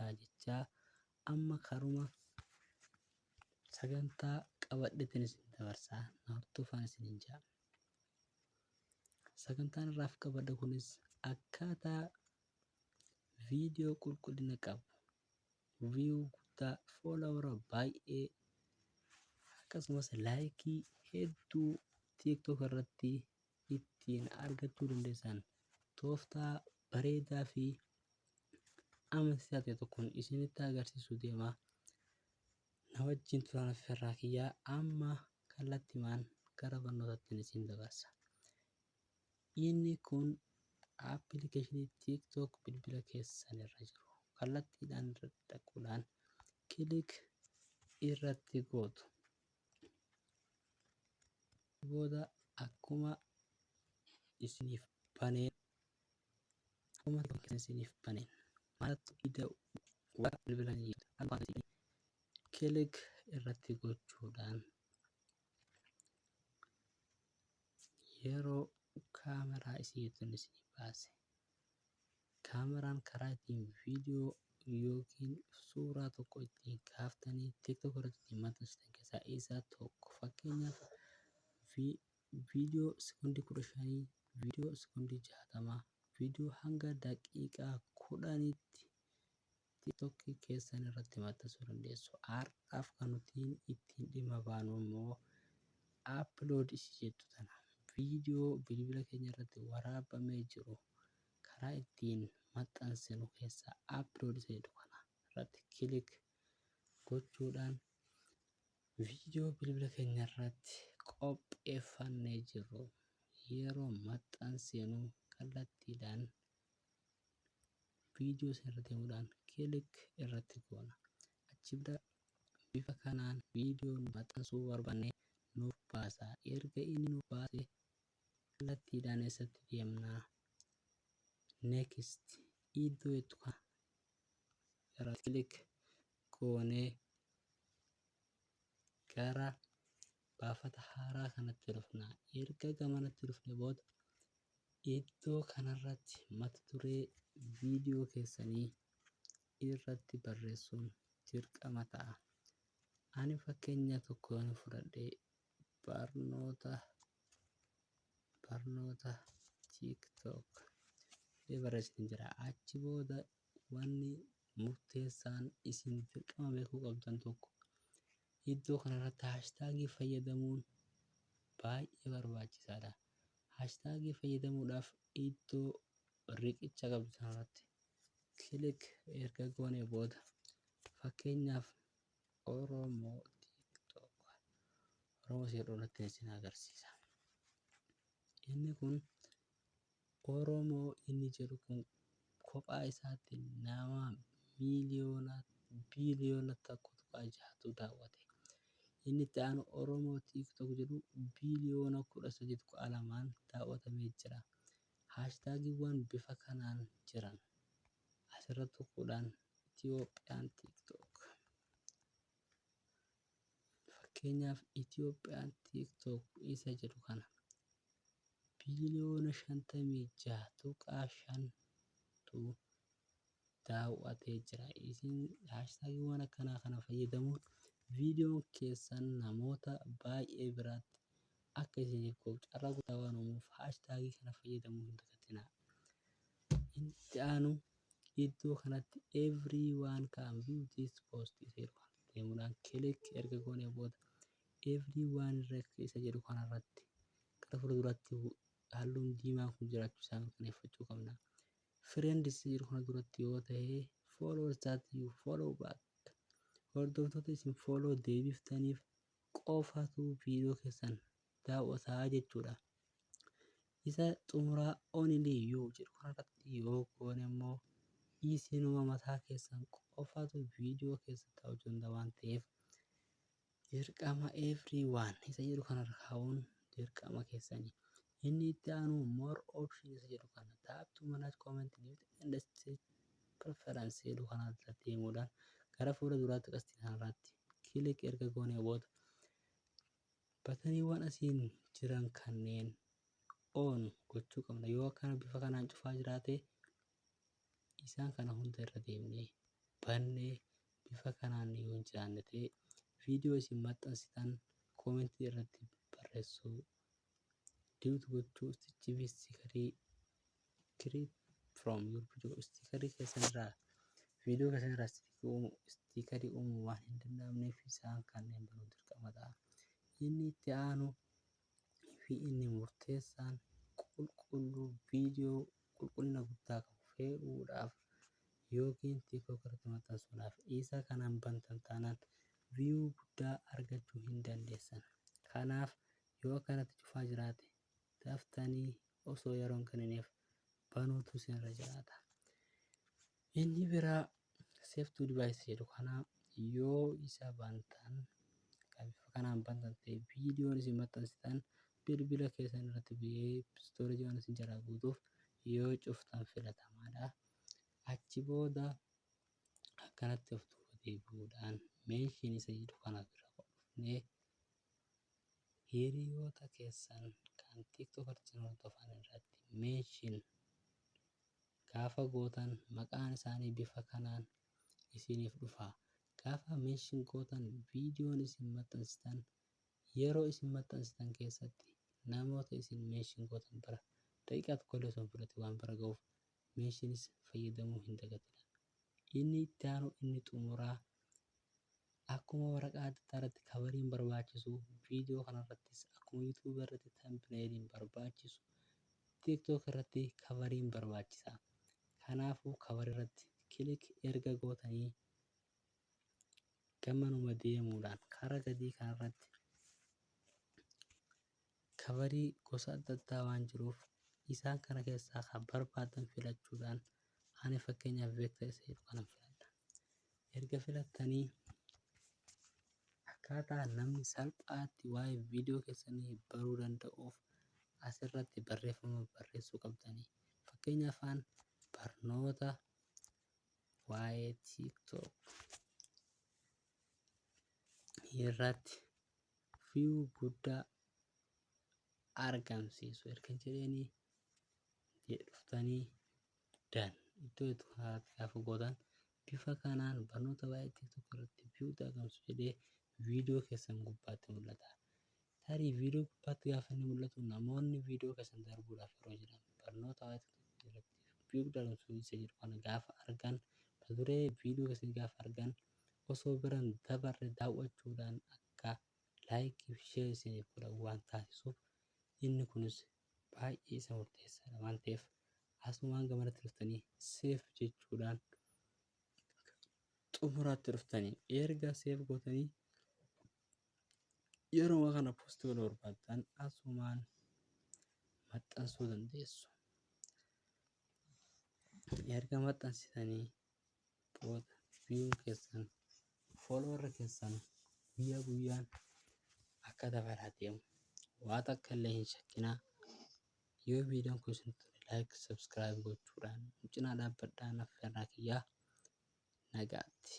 ta'a jechaa amma karuma sagantaa qabadheetiin isin dabarsaa naartuu faan isiniin ja'a. Sagantaan irraaf qabadhe kunis akkaataa viidiyoo qulqullina qabu viyuu guddaa foolawara baay'ee akkasumas laayikii hedduu TikTok irratti ittiin argachuu dandeessan tooftaa bareedaa fi amansiisaa ta'e tokkoon isinitti agarsiisuu deema. Na wajjin turaan affeerraa kiyyaa amma kallattimaan gara barnootaatti isin dabarsa. Inni kun appilikeeshinii TikTok bilbila keessan irra jiru kallattiidhaan dhaquudhaan kilik irratti gootu. Booda akkuma isiniif baneen maaltu bilbila kilik irratti gochuudhaan yeroo kaameraa isiitiin isin baase kaameraan karaa ittiin viidiyoo yookiin suuraa tokko ittiin kaaftanii TikTok irratti ittiin maxxansatan keessaa isa tokko. Fakkeenyaaf viidiyoo sekondii 15, viidiyoo sekondii 60, viidiyoo hanga daqiiqaa 10tti TikTok keessan irratti maxxansuu dandeessu. Har'aaf kan nuti ittiin dhimma baanu immoo upload jettu tana. Viidiyoo bilbila keenya irratti waraabamee jiru karaa ittiin maxxansinu keessaa upload jedhu kana irratti kilik gochuudhaan viidiyoo bilbila keenya irratti qopheeffannee jiru yeroo maxxansinu kallattiidhaan viidiyoo sana irra deemuudhaan kilik irratti goona. Achi booda bifa kanaan viidiyoo maxxansuu barbaanne nuuf baasa. Erga inni nuuf baase kallattiidhaan eessatti deemnaa next iddoo jettu kana irratti kilik goonee gara baafata haaraa kanatti dhufna. Erga gamanatti dhufne booda iddoo kanarratti mata duree viidiyoo keessanii irratti barreessuun dirqama ta'a. Ani fakkeenya tokko yoon fudhadhee barnoota TikTok barreessitiin jira. Achi booda wanni murteessaan isin dirqama beekuu qabdan tokko iddoo kanarratti haashtaagii fayyadamuun baay'ee barbaachisaadha. Haashtaagii fayyadamuudhaaf iddoo riqicha qabdu sanarratti kilik erga goonee booda fakkeenyaaf Oromoo TikTok Oromoo jedhuunatti isin agarsiisa. Inni kun Oromoo inni jedhu kun kophaa isaatti nama biiliyoona tokko tuqaa jahatu daawwate. Inni itti aanu Oromoo TikTok jedhu biiliyoona 13.2 daawwatamee jira. Haashtaagiiwwan bifa kanaan jiran asirratti tuquudhaan Itiyoophiyaan TikTok fakkeenyaaf Itiyoophiyaan TikTok isa jedhu kana biiliyoona 56.5tu daawwatee jira. Isin haashtaagiiwwan akkanaa kana fayyadamuun viidiyoon keessan namoota baay'ee biraatti akka isiniif gahu carraa guddaa waan uumuuf haashtaagii kana fayyadamuu hin dagatinaa. Itti aanu iddoo kanatti everyone can view this post deemuudhaan kilik erga goonee booda everyone isa jedhu kanarratti gara fuulduraatti halluun diimaa kun jiraachuu isaa mirkaneeffachuu qabna. Friends jedhu kana duratti yoo ta'e followers that you follow back hordoftoota isin follow deebiftaniif qofatu viidiyoo keessan daawwataa jechuudha. Isa xumuraa only you jedhu kanarratti yoo goone immoo isinuma mataa keessan qofatu viidiyoo keessa taa'uu danda'a waan ta'eef dirqama everyone isa jedhu kanarra kaa'uun dirqama keessanii. Inni itti aanu more options isa jedhu kana tap to manage comment and preference jedhu kanarra deemuudhaan gara fuula duraatti qastii kanarratti kilik erga goonee booda bataniiwwan asiin jiran kanneen on gochuu qabna. Yoo akkana bifa kanaan cufaa jiraate isaan kana hunda irra deemnee bannee bifa kanaan yoo hin jiraanne ta'e viidiyoo isin maxxansitan koomentii irratti barreessuu diiwuti gochuu stichii fi create from your video stiikarii keessanirraa viidiyoo keessanirraa stiikarii uumuu waan hin danda'amneef isaan kanneen biroo dirqama ta'a. Inni itti aanu fi inni murteessaan qulqulluu viidiyoo qulqullina guddaa qabu fe'uudhaaf yookiin TikTok irratti maxxansuudhaaf isa kanaan bantan taanaan viyuu guddaa argachuu hin dandeessan. Kanaaf yoo akkanatti cufaa jiraate daftanii osoo yeroon kennineef banuutu isinirra jiraata. Inni biraa save to device jedhu kana yoo isa bantan bifa kanaan bantan ta'e viidiyoon isin maxxansitan bilbila keessan irratti bu'ee stoorejii waan isin jalaa guutuuf yoo cuftan filatamaadha. Achi booda akkanatti of duuba deebi'uudhaan meeshiin isa jedhu kana bira dhufnee hiriyoota keessan kan TikTok irratti hordofan irratti meeshiin gaafa gootan maqaan isaanii bifa kanaan isiniif dhufa. Gaafa meeshiin gootan viidiyoon isin maxxansitan yeroo isin maxxansitan keessatti namoota isin meeshiin gootan bira daqiiqaa tokkollee osoo hin fudhatin waan bira ga'uuf meeshiinis fayyadamuu hin dagatinaa. Inni itti aanu inni xumuraa akkuma waraqaa adda irratti kavariin barbaachisu viidiyoo kanarrattis akkuma yuutuub irratti tambineeliin barbaachisu TikTok irratti kavariin barbaachisa. Kanaafuu kavar irratti kilik erga gootanii gammanuma deemuudhaan karaa gadii kanarratti kavarii gosa adda addaa waan jiruuf isaan kana keessaa kan barbaadan filachuudhaan ani fakkeenyaaf beektaa isa jedhu kanan filadha. Erga filattanii akkaataa namni salphaatti waa'ee viidiyoo keessanii baruu danda'uuf asirratti barreeffama barreessuu qabdanii. Fakkeenyaaf barnoota waa'ee TikTok irratti viyuu guddaa argamsiisu erga jedhanii dhuftanii iddoo itti gaafa gootan bifa kanaan barnoota waa'ee TikTok irratti viyuu argamsiisu jedhee viidiyoo keessan gubbaatti mul'ata. Tarii viidiyoo gubbaatti gaafa inni mul'atu namoonni viidiyoo keessan darbuudhaaf yeroo jiran barnoota waa'ee TikTok irratti viyuu guddaa argamsiisu isa jedhu kana gaafa argan mata duree viidiyoo keessan gaafa argan osoo biraan dabarre daawwachuudhaan akka laayikii fi sheer isiniif godhan waan taasisuuf inni kunis baay'ee isa murteessaadha waan ta'eef asumaan gamarratti dhuftanii seef jechuudhaan xumuraatti dhuftanii erga seef gootanii yeroo kana poostii godhuu barbaaddan asumaan maxxansuu dandeessu. Erga maxxansitanii booda viyuun keessan foolowarri keessan guyyaa guyyaan akka dabalaa deemu waa takka illee hin shakkinaa. Yoo viidiyoon kun isinitti tole laayik sabskiraayib gochuudhaan cinaa dhaabbadhaa. Affeerraa kiyyaa nagaatti.